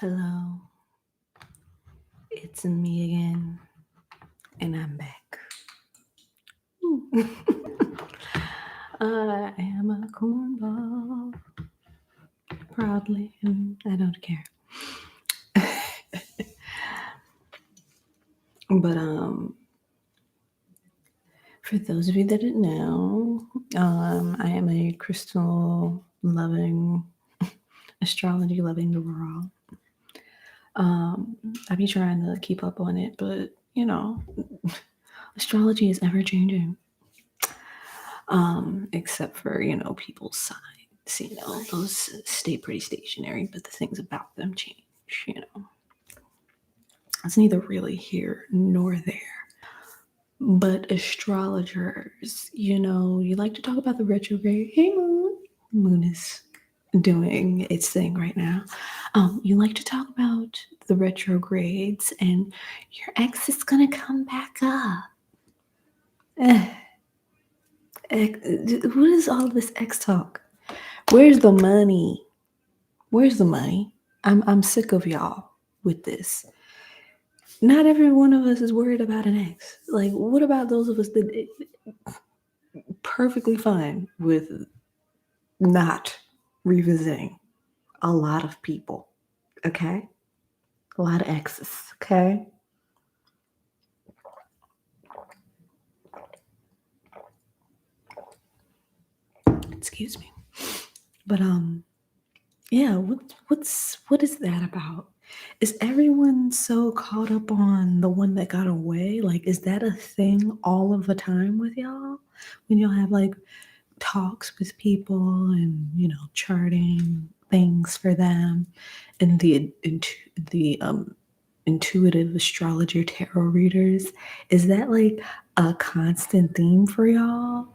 Hello, it's me again, and I'm back. I am a cornball, proudly, and I don't care. But for those of you that didn't know, I am a crystal loving, astrology loving girl. I be trying to keep up on it, but astrology is ever changing. Except for people's signs. Those stay pretty stationary, but the things about them change. It's neither really here nor there. But astrologers, you like to talk about the retrograde. Hey, Moon is doing its thing right now. You like to talk about the retrogrades, and your ex is gonna come back up. Eh, what is all this ex talk? Where's the money? Where's the money? I'm sick of y'all with this. Not every one of us is worried about an ex. Like, what about those of us that perfectly fine with not revisiting a lot of people? Okay? A lot of exes, okay? Excuse me. But yeah, what is that about? Is everyone so caught up on the one that got away? Like, is that a thing all of the time with y'all? When y'all have like talks with people and charting things for them, and the intuitive astrologer tarot readers, is that like a constant theme for y'all?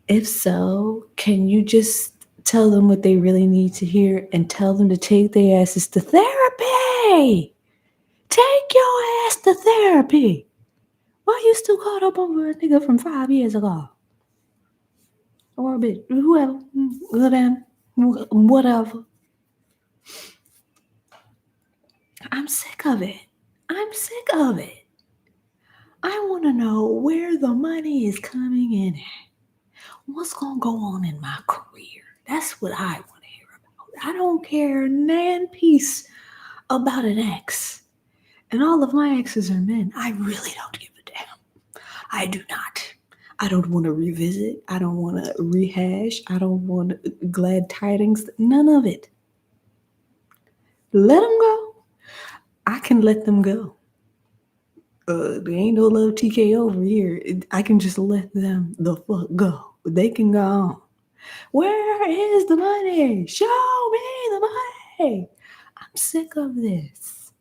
If so, can you just tell them what they really need to hear and tell them to take their asses to therapy? Take your ass to therapy. Why you still caught up over a nigga from 5 years ago? Or a bitch, whoever, then whatever. I'm sick of it. I'm sick of it. I want to know where the money is coming in at. What's going to go on in my career? That's what I want to hear about. I don't care nan piece about an ex. And all of my exes are men. I really don't give a damn. I do not. I don't want to revisit. I don't want to rehash. I don't want glad tidings. None of it. Let them go. I can let them go. There ain't no love TKO over here. I can just let them the fuck go. They can go on. Where is the money? Show me the money. I'm sick of this.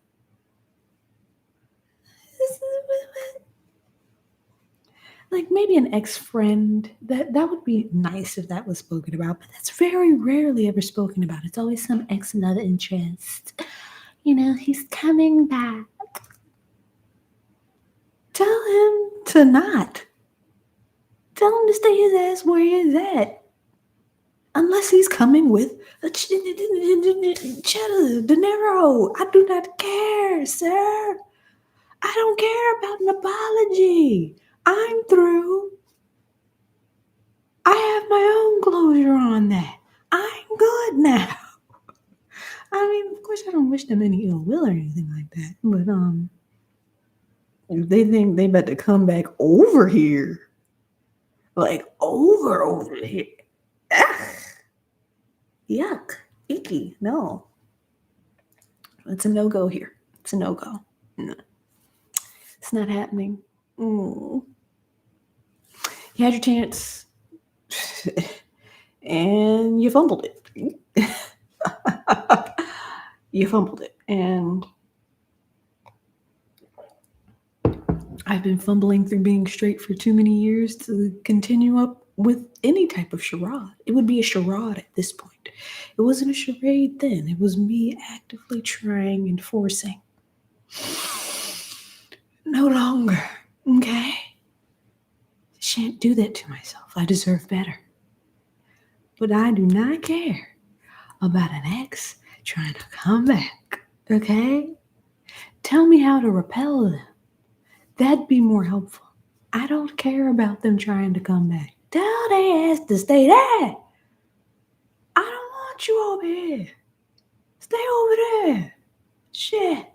Like maybe an ex-friend. That would be nice if that was spoken about, but that's very rarely ever spoken about. It's always some ex and other interest. He's coming back. Tell him to not. Tell him to stay his ass where he's at. Unless he's coming with a cheddar, De Niro. I do not care, sir. I don't care about an apology. I'm through. I have my own closure on that. I'm good now. I mean, of course, I don't wish them any ill will or anything like that. But if they think they better come back over here, like over here. Ugh. Yuck, icky. No, it's a no go here. It's a no go. No, it's not happening. You had your chance, and you fumbled it. You fumbled it, and I've been fumbling through being straight for too many years to continue up with any type of charade. It would be a charade at this point. It wasn't a charade then. It was me actively trying and forcing. No longer, okay? Shan't do that to myself. I deserve better. But I do not care about an ex trying to come back. Okay? Tell me how to repel them. That'd be more helpful. I don't care about them trying to come back. Tell their ass to stay there. I don't want you over here. Stay over there. Shit.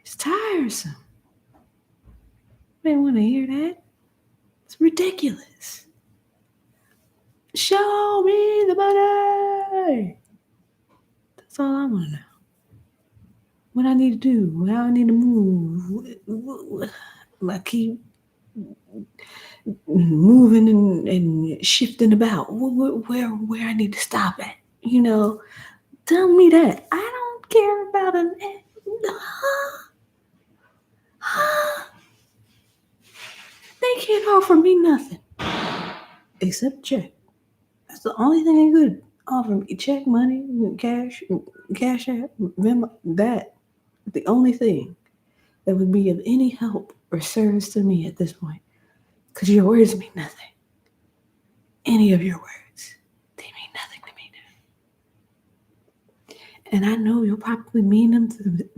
It's tiresome. They don't want to hear that. It's ridiculous. Show me the money. That's all I want to know. What I need to do, how I need to move. I keep moving and shifting about. Where I need to stop at. Tell me that. I don't care about an. They can't offer me nothing except check. That's the only thing they could offer me. Check, money, cash app, Venmo. That the only thing that would be of any help or service to me at this point. Because your words mean nothing. Any of your words, they mean nothing to me now. And I know you'll probably mean them to the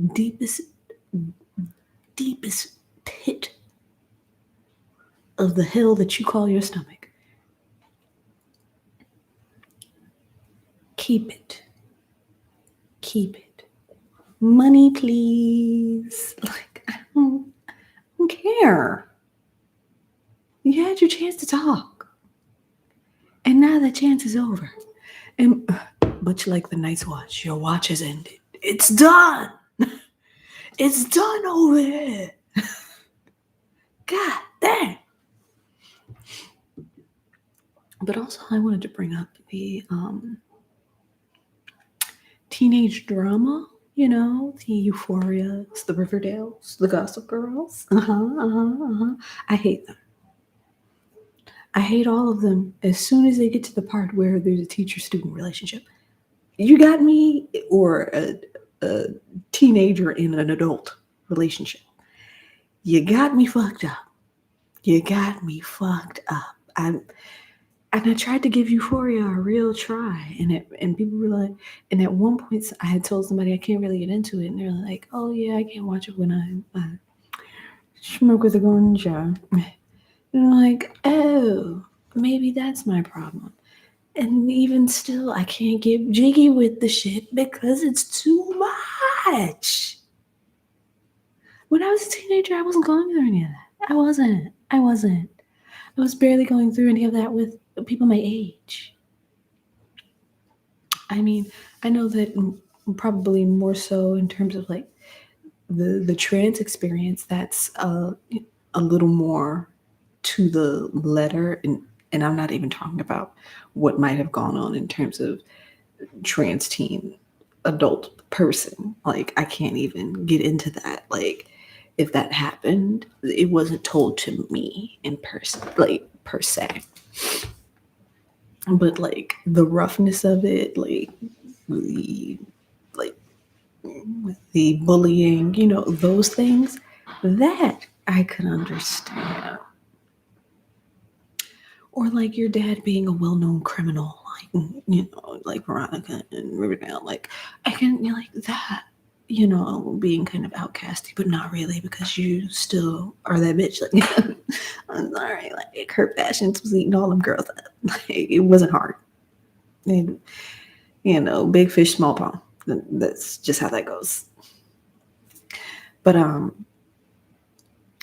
deepest pit of the hell that you call your stomach. Keep it. Keep it. Money, please. Like, I don't care. You had your chance to talk. And now that chance is over. And much like the night's watch, your watch has ended. It's done. It's done over there. God damn. But also, I wanted to bring up the teenage drama. The Euphorias, the Riverdales, the Gossip Girls. I hate them. I hate all of them as soon as they get to the part where there's a teacher-student relationship. You got me, or a teenager in an adult relationship. You got me fucked up. You got me fucked up. I tried to give Euphoria a real try, and people were like, and at one point I had told somebody I can't really get into it, and they're like, oh yeah, I can't watch it when I smoke with a ganja. And I'm like, oh, maybe that's my problem. And even still, I can't get jiggy with the shit because it's too much. When I was a teenager, I wasn't going through any of that. I wasn't. I was barely going through any of that with people my age. I mean, I know that probably more so in terms of like the trans experience, that's a little more to the letter, and I'm not even talking about what might have gone on in terms of trans teen adult person. Like, I can't even get into that. Like, if that happened, it wasn't told to me in person, like, per se. But like the roughness of it, like the bullying, those things, that I could understand. Or like your dad being a well-known criminal, like Veronica and Riverdale. Like, I can, like that, being kind of outcasty, but not really, because you still are that bitch. Like, I'm sorry, like her passions was eating all them girls up. Like, it wasn't hard. And, big fish, small pond. That's just how that goes. But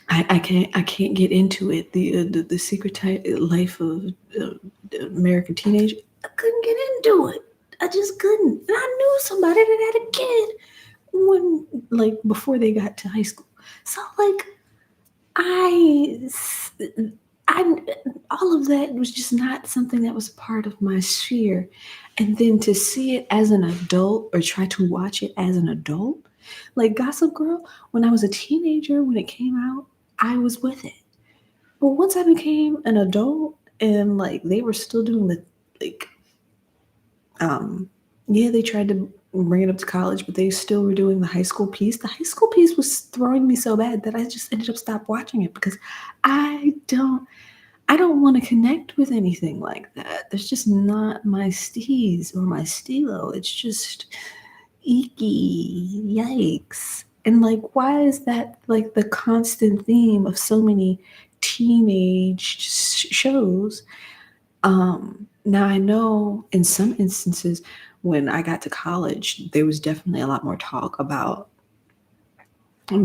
I can't get into it. The secret life of American teenager. I couldn't get into it. I just couldn't. And I knew somebody that had a kid when, like, before they got to high school. So like, I all of that was just not something that was part of my sphere. And then to see it as an adult, or try to watch it as an adult, like Gossip Girl, when I was a teenager, when it came out, I was with it. But once I became an adult and like they were still doing the like, they tried to bring it up to college, but they still were doing the high school piece. The high school piece was throwing me so bad that I just ended up stopped watching it, because I don't want to connect with anything like that. That's just not my steez or my stilo. It's just, Icky, yikes. And like, why is that like the constant theme of so many teenage shows? Now I know in some instances when I got to college, there was definitely a lot more talk about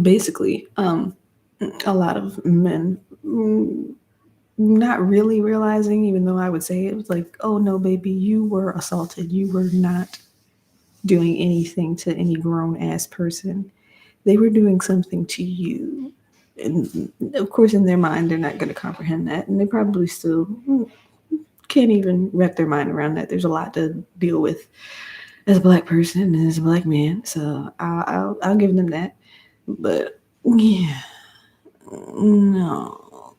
basically a lot of men not really realizing, even though I would say it was like, oh no, baby, you were assaulted. You were not doing anything to any grown ass person. They were doing something to you. And of course, in their mind, they're not going to comprehend that. And they probably still can't even wrap their mind around that. There's a lot to deal with as a black person and as a black man. So I'll give them that. But yeah, no.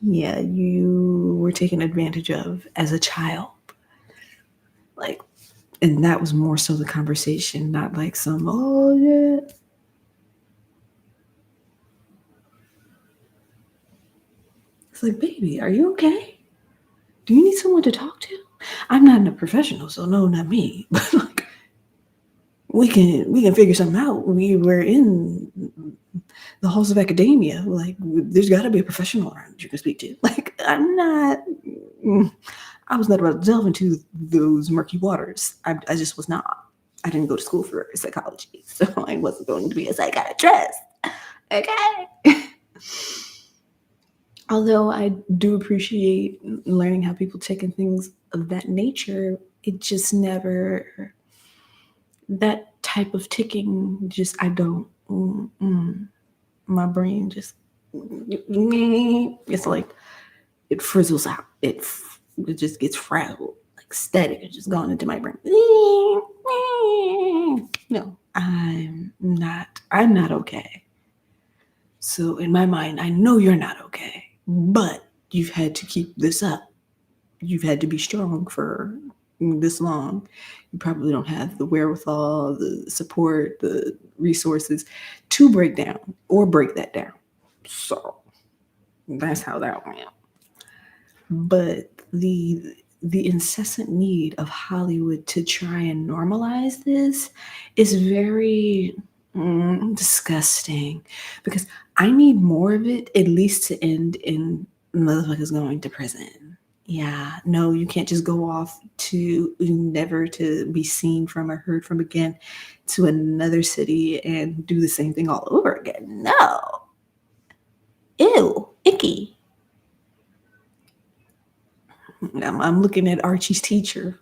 Yeah, you were taken advantage of as a child. Like, and that was more so the conversation, not like some, oh yeah. It's like, baby, are you okay? Do you need someone to talk to? I'm not a professional, so no, not me. But like, we can figure something out. We were in the halls of academia. Like, there's got to be a professional around you can speak to. Like, I was not about to delve into those murky waters. I just was not. I didn't go to school for psychology, so I wasn't going to be a psychiatrist. Okay. Although I do appreciate learning how people take in things of that nature, it just never, that type of ticking, just, I don't, my brain just, it's like, it frizzles out. It just gets frazzled, like static. It's just gone into my brain. No, I'm not okay. So in my mind, I know you're not okay, but you've had to keep this up. You've had to be strong for this long. You probably don't have the wherewithal, the support, the resources to break down or break that down. So that's how that went. But the incessant need of Hollywood to try and normalize this is very disgusting, because I need more of it, at least to end in motherfuckers going to prison. Yeah, no, you can't just go off to never to be seen from or heard from again to another city and do the same thing all over again. No. Ew, icky. I'm looking at Archie's teacher.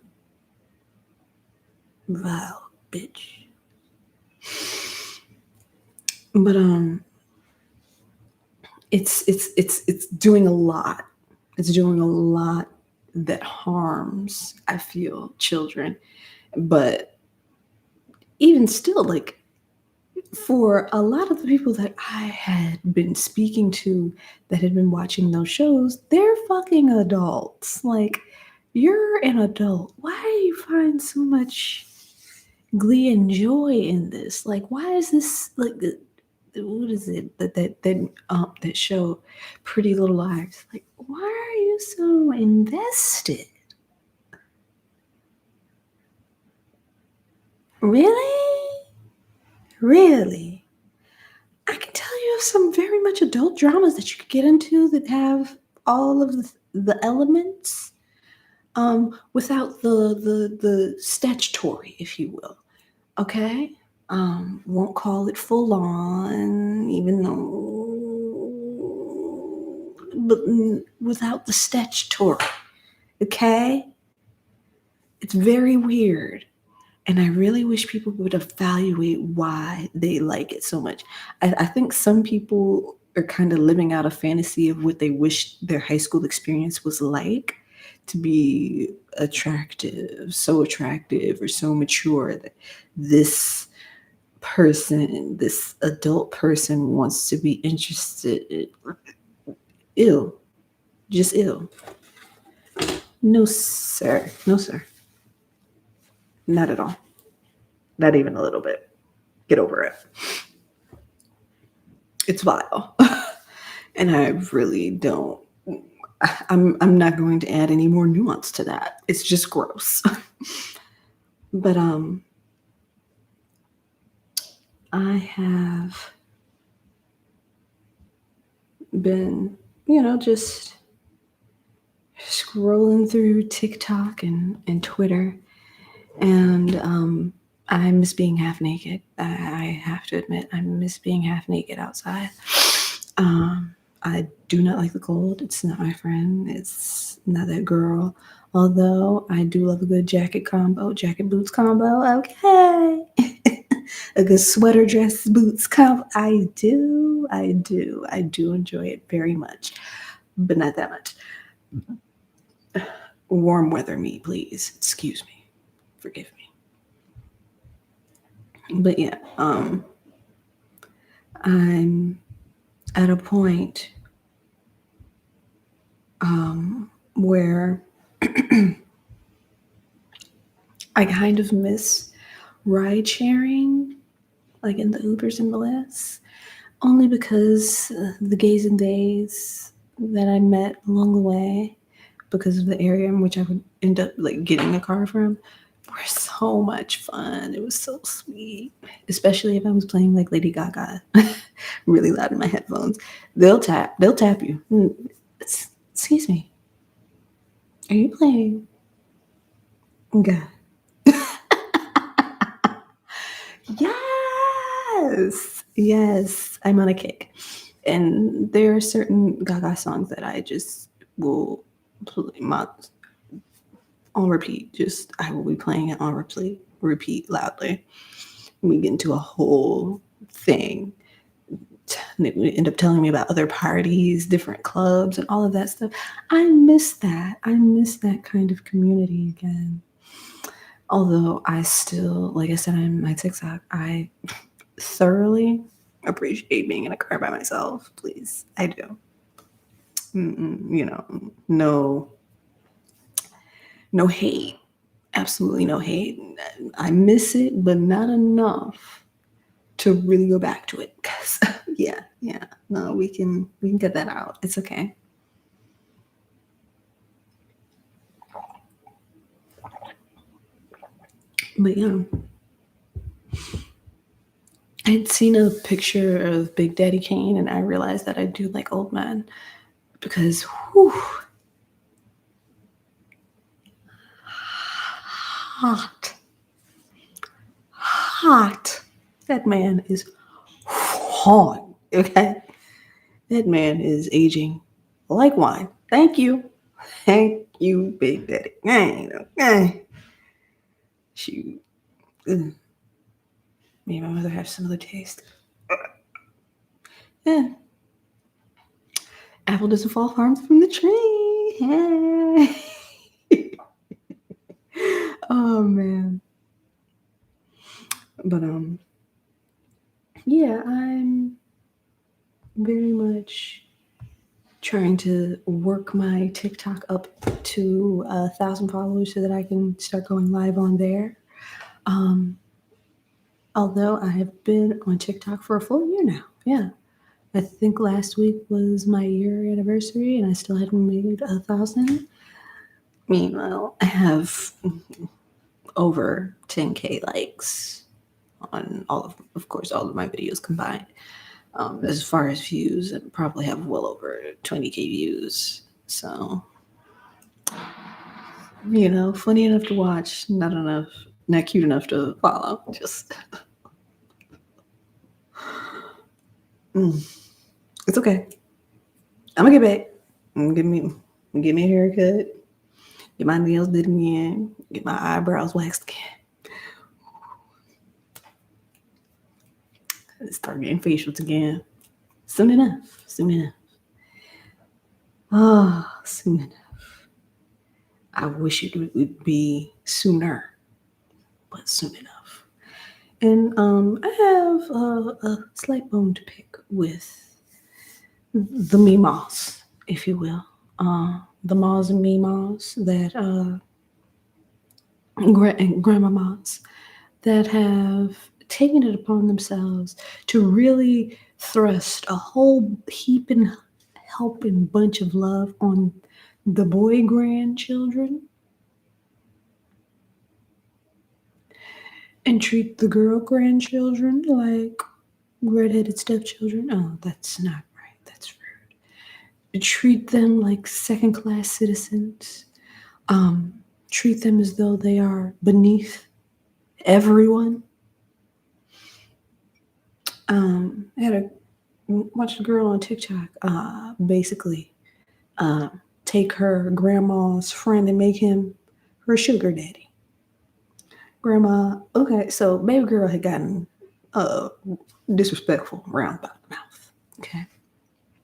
Wow, bitch. But it's doing a lot. It's doing a lot that harms, I feel, children. But even still, like, for a lot of the people that I had been speaking to that had been watching those shows, they're fucking adults. Like, you're an adult. Why do you find so much glee and joy in this? Like, why is this like what is it that show Pretty Little Liars? Like, why are you so invested? Really? Really? I can tell you of some very much adult dramas that you could get into that have all of the elements without the statutory, if you will. Okay? Won't call it full on, even though, but without the statutory. Okay? It's very weird. And I really wish people would evaluate why they like it so much. I think some people are kind of living out a fantasy of what they wish their high school experience was like, to be attractive or so mature that this person, this adult person, wants to be interested in. Ill. Just ill. No, sir. No, sir. Not at all. Not even a little bit. Get over it. It's vile. And I really don't. I'm not going to add any more nuance to that. It's just gross. But I have been, just scrolling through TikTok and Twitter, and I miss being half naked. I have to admit, I miss being half naked outside. I do not like the cold. It's not my friend. It's not that girl. Although I do love a good jacket combo, jacket boots combo. Okay. A good sweater dress boots combo. I do enjoy it very much, but not that much. Warm weather me, please. Excuse me. Forgive me. But yeah, I'm at a point where I kind of miss ride sharing, like in the Ubers and the Lyfts, only because the gays and days that I met along the way, because of the area in which I would end up like getting a car from, were so much fun. It was so sweet, especially if I was playing like Lady Gaga really loud in my headphones. They'll tap you. Excuse me, are you playing? God. Yes, yes, I'm on a kick. And there are certain Gaga songs that I just will play on repeat. Just I will be playing it on repeat loudly. We get into a whole thing. They end up telling me about other parties, different clubs, and all of that stuff. I miss that. I miss that kind of community again. Although I still, like I said in my TikTok, I thoroughly appreciate being in a car by myself. Please, I do. No, no hate. Absolutely no hate. I miss it, but not enough to really go back to it. Cause yeah. No, we can get that out. It's okay. But yeah, I'd seen a picture of Big Daddy Kane, and I realized that I do like old men because, whew, hot, hot. That man is hot. Okay, that man is aging like wine. Thank you, Big Daddy Kane. Okay, shoot. Ugh. Me and my mother have similar taste. Yeah. Apple doesn't fall far from the tree. Hey. Oh man. But yeah, I'm very much trying to work my TikTok up to 1,000 followers so that I can start going live on there. Um, although I have been on TikTok for a full year now. Yeah. I think last week was my year anniversary and I still hadn't made 1,000. Meanwhile, I have over 10K likes on of course, all of my videos combined. As far as views, I probably have well over 20K views. So, funny enough to watch, not cute enough to follow. Just, it's okay. I'm gonna get back. Get me a haircut. Get my nails did again. Get my eyebrows waxed again. Start getting facials again. Soon enough. Soon enough. Oh, soon enough. I wish it would be sooner, but soon enough. And I have a slight bone to pick with the Mimas, if you will. The Mas and Mimas that grandmamas that have taken it upon themselves to really thrust a whole heaping, helping bunch of love on the boy grandchildren and treat the girl grandchildren like Redheaded stepchildren. Oh, that's not right. That's rude. Treat them like second-class citizens. Um, Treat them as though they are beneath everyone. I had a watched a girl on TikTok. Basically, take her grandma's friend and make him her sugar daddy. Grandma, okay, so baby girl had gotten uh disrespectful around about the mouth. Okay,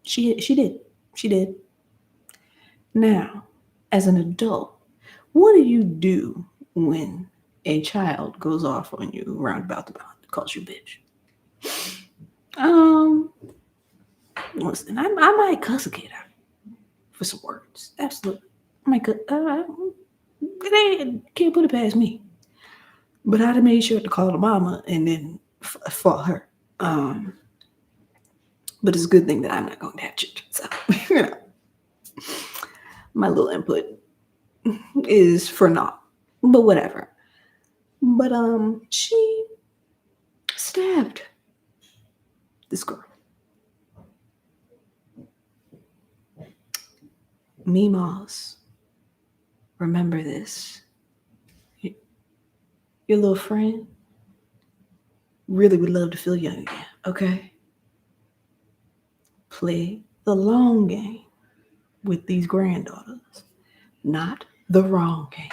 she did. Now, as an adult, what do you do when a child goes off on you round about the mouth, calls you bitch? Um, Listen, I might cuss a kid out for some words. Absolutely, I might cuss. Can't put it past me. But I'd have made sure to call the mama and then fought her. Um, but it's a good thing that I'm not going to have children. So, you know, my little input is for naught. But whatever. But she stabbed this girl. Meemaws, remember this. Your little friend really would love to feel young again, okay? Play the long game with these granddaughters, not the wrong game.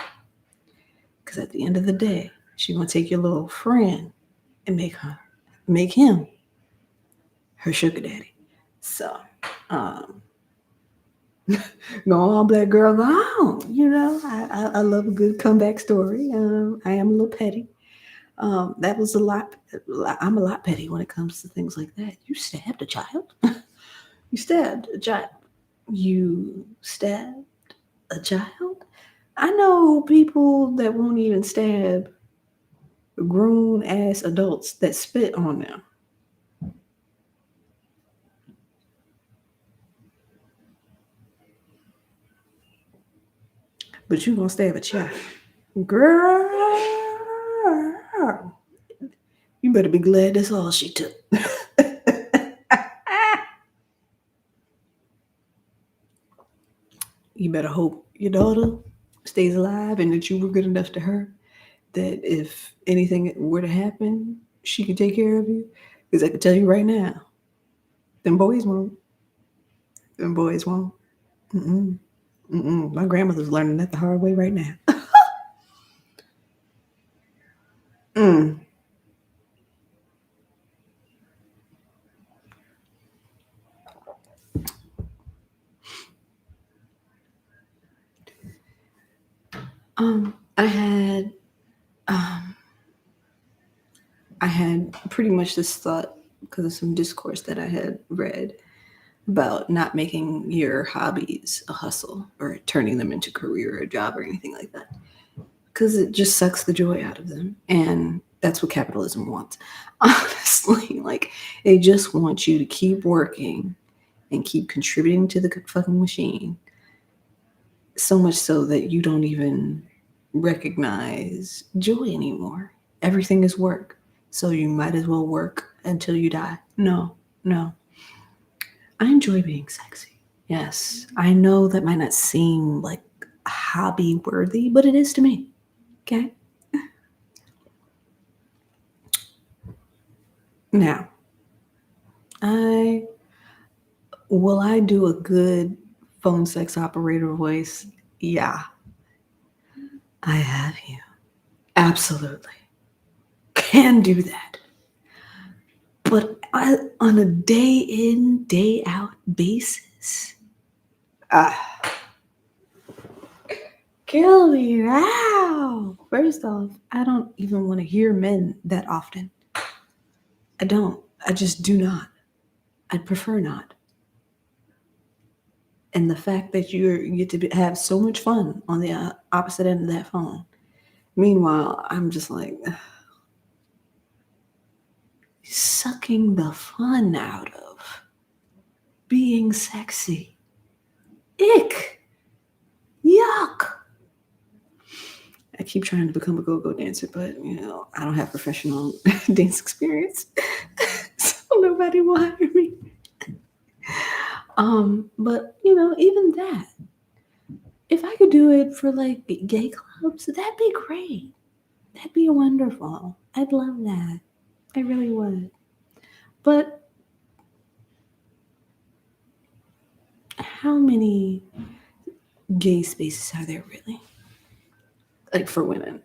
Because at the end of the day, she's gonna take your little friend and make him her sugar daddy. So, um, go on, black girl, go on. You know, I love a good comeback story. I am a little petty. That was a lot. I'm a lot petty when it comes to things like that. You stabbed a child. You stabbed a child. You stabbed a child. I know people that won't even stab grown ass adults that spit on them. But you gonna stab a child. Girl, you better be glad that's all she took. You better hope your daughter stays alive and that you were good enough to her that if anything were to happen, she could take care of you. Because I can tell you right now, them boys won't. Them boys won't. Mm-mm. Mm-mm. My grandmother's learning that the hard way right now. Mm. I had um, I had pretty much this thought because of some discourse that I had read about not making your hobbies a hustle or turning them into a career or a job or anything like that. Because it just sucks the joy out of them. And that's what capitalism wants. Honestly, like they just want you to keep working and keep contributing to the fucking machine. So much so that you don't even recognize joy anymore. Everything is work. So you might as well work until you die. No, no. I enjoy being sexy. Yes. I know that might not seem like hobby worthy, but it is to me. Okay. Now, I I do a good phone sex operator voice? Yeah, I have you. Absolutely. Can do that. But on a day in, day out basis, ah, kill me now. First off, I don't even want to hear men that often. I don't. I just do not. I'd prefer not. And the fact that you get to have so much fun on the opposite end of that phone. Meanwhile, I'm just like sucking the fun out of being sexy. Ick. Yuck. I keep trying to become a go-go dancer, but I don't have professional dance experience. So nobody will hire me. But even that, if I could do it for like gay clubs, that'd be great. That'd be wonderful. I'd love that. I really would. But how many gay spaces are there really? Like for women?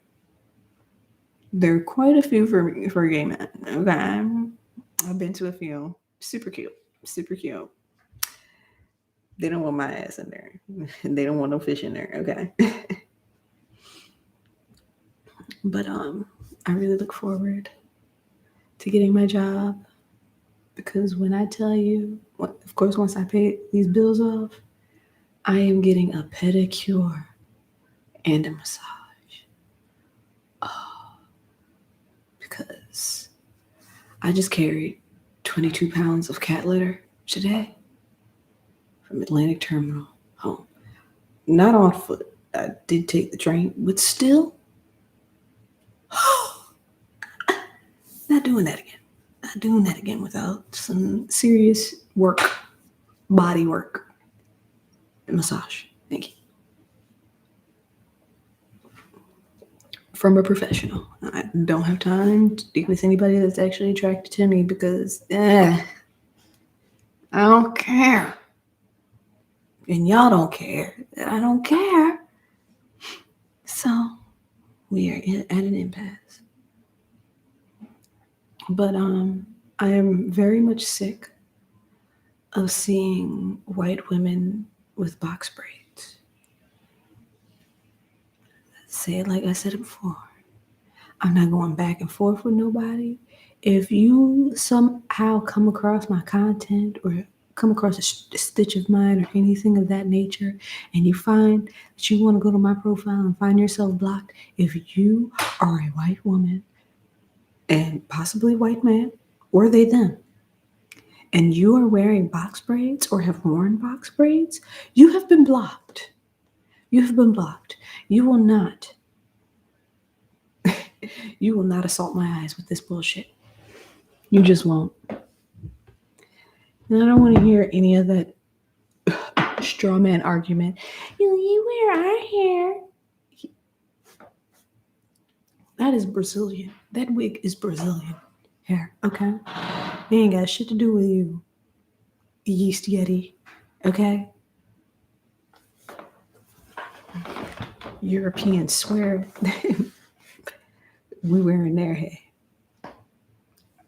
There are quite a few for gay men. Okay. I've been to a few. Super cute. Super cute. They don't want my ass in there. They don't want no fish in there. Okay. But I really look forward to getting my job, because when I tell you, of course, once I pay these bills off, I am getting a pedicure and a massage. Oh, because I just carried 22 pounds of cat litter today from Atlantic Terminal home. Not on foot. I did take the train, but still, not doing that again. Not doing that again without some serious work, body work, and massage. Thank you. From a professional. I don't have time to deal with anybody that's actually attracted to me because I don't care. And y'all don't care. I don't care. So we are at an impasse. But I am very much sick of seeing white women with box braids. Say it like I said it before. I'm not going back and forth with nobody. If you somehow come across my content or come across a stitch of mine or anything of that nature, and you find that you want to go to my profile and find yourself blocked, if you are a white woman and possibly white man, or they them, and you are wearing box braids or have worn box braids, you have been blocked. You have been blocked. You will not assault my eyes with this bullshit. You just won't. And I don't want to hear any of that straw man argument. You wear our hair. That is Brazilian. That wig is Brazilian hair, okay? They ain't got shit to do with you, yeast yeti, okay? Europeans swear we wearing their hair.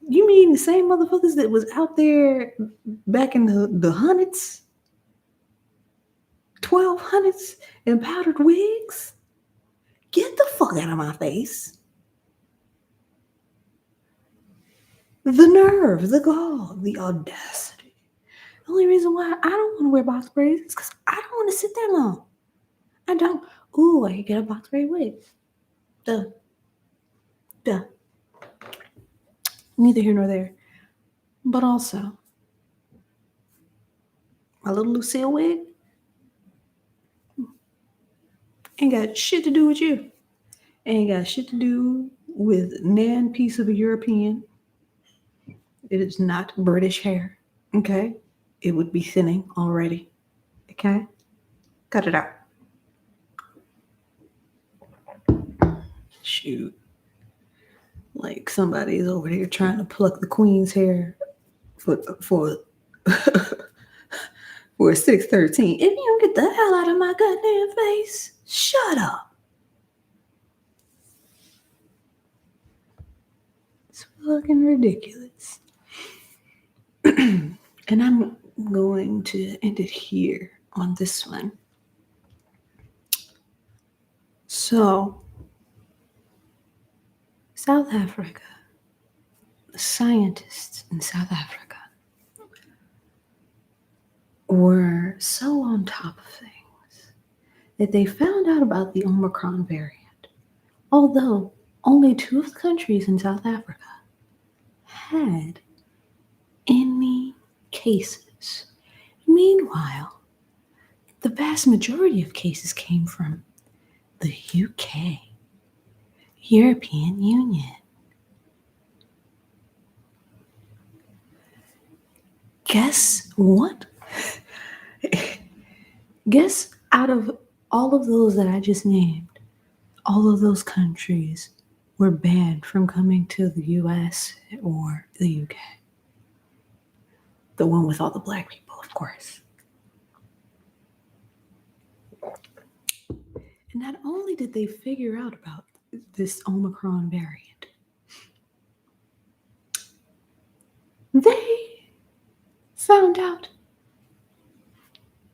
You mean the same motherfuckers that was out there back in the hundreds? 1200s in powdered wigs? Get the fuck out of my face. The nerve, the gall, the audacity. The only reason why I don't want to wear box braids is because I don't want to sit there long. I don't. Ooh, I could get a box braid wig. Duh. Neither here nor there. But also, my little Lucille wig ain't got shit to do with you. Ain't got shit to do with nan piece of a European. It is not British hair. Okay? It would be thinning already. Okay? Cut it out. Shoot. Like somebody's over there trying to pluck the queen's hair for for 613. If you don't get the hell out of my goddamn face, shut up. It's fucking ridiculous. And I'm going to end it here on this one. So, South Africa, the scientists in South Africa were so on top of things that they found out about the Omicron variant, although only 2 of the countries in South Africa had any cases. Meanwhile, the vast majority of cases came from the UK, European Union. guess what? Guess out of all of those that I just named, all of those countries were banned from coming to the US or the UK. The one with all the black people, of course. And not only did they figure out about this Omicron variant, they found out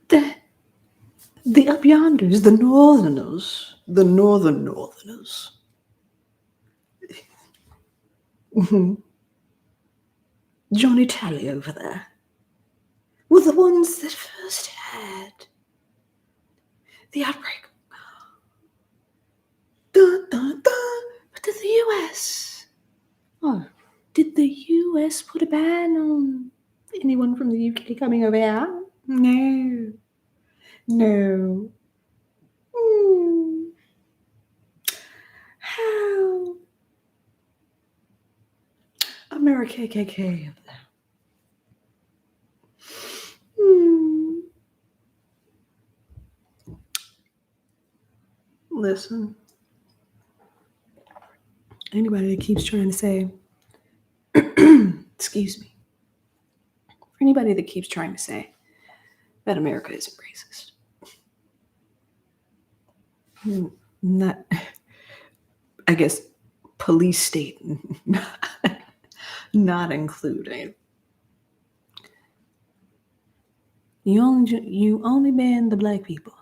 that the up yonders, the northerners, Johnny Tally over there, were the ones that first had the outbreak. Dun, dun, dun. But did the US? Oh, did the US put a ban on anyone from the UK coming over here? No. No. How America KKK over there. Listen. Anybody that keeps trying to say, excuse me, for anybody that keeps trying to say that America isn't racist, not, I guess, police state not included. You only ban the black people.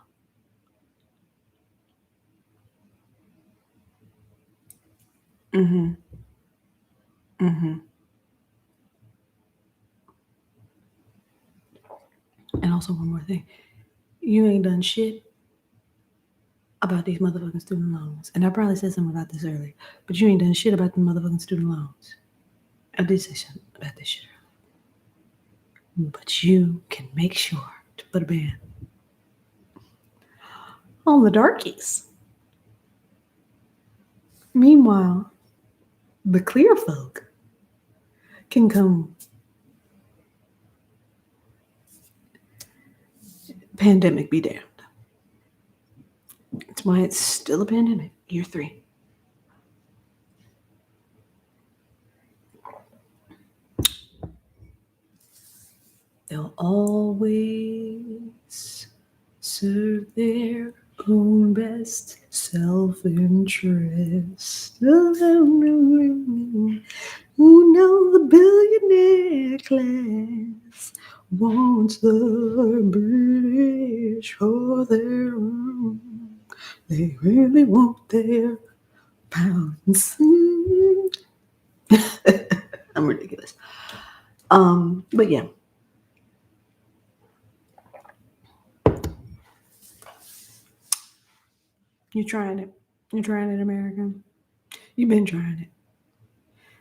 And also one more thing. You ain't done shit about these motherfucking student loans. And I probably said something about this earlier, but you ain't done shit about the motherfucking student loans. I did say something about this shit earlier. But you can make sure to put a ban on the darkies. Meanwhile, the clear folk can come. Pandemic be damned. That's why it's still a pandemic. Year 3. They'll always serve their own best self-interest. Who know the billionaire class wants the British for their own. They really want their pounds. I'm ridiculous. But yeah. You're trying it. You're trying it, America. You've been trying it.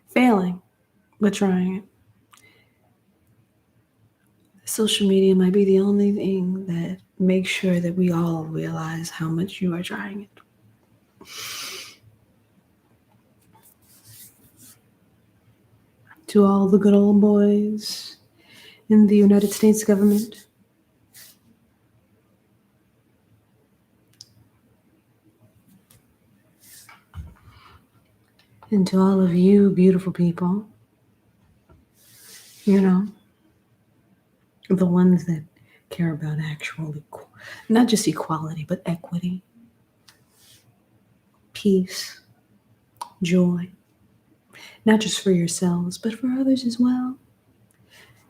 Failing, but trying it. Social media might be the only thing that makes sure that we all realize how much you are trying it. To all the good old boys in the United States government, and to all of you beautiful people, you know, the ones that care about actual, not just equality, but equity, peace, joy, not just for yourselves, but for others as well.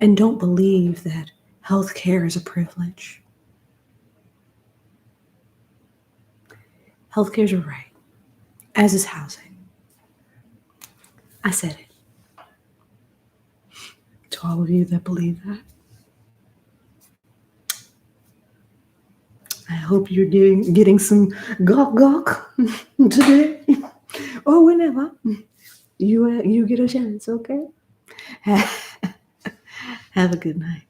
And don't believe that healthcare is a privilege. Healthcare is a right, as is housing. I said it. To all of you that believe that, I hope you're getting some gawk today or whenever you get a chance, okay? Have a good night.